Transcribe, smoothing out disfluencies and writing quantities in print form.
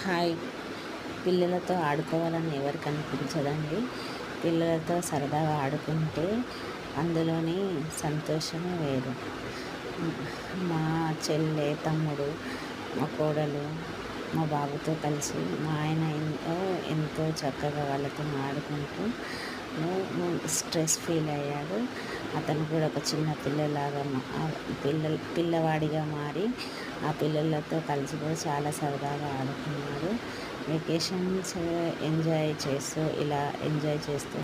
Hi. పిల్లలతో ఆడుకోవాలని ఎవరికి అనిపించదండి. పిల్లలతో సరదాగా ఆడుకుంటే అందులోని సంతోషమే వేరు. మా చెల్లె, తమ్ముడు, మా కోడలు, మా బాబుతో కలిసి మా ఆయన ఎంతో చక్కగా వాళ్ళతో ఆడుకుంటూ స్ట్రెస్ ఫీల్ అయ్యాడు. అతను కూడా ఒక చిన్న పిల్లవాడిగా మారి ఆ పిల్లలతో కలిసి కూడా చాలా సరదాగా ఆడుకున్నాడు. వెకేషన్స్ ఎంజాయ్ చేస్తూ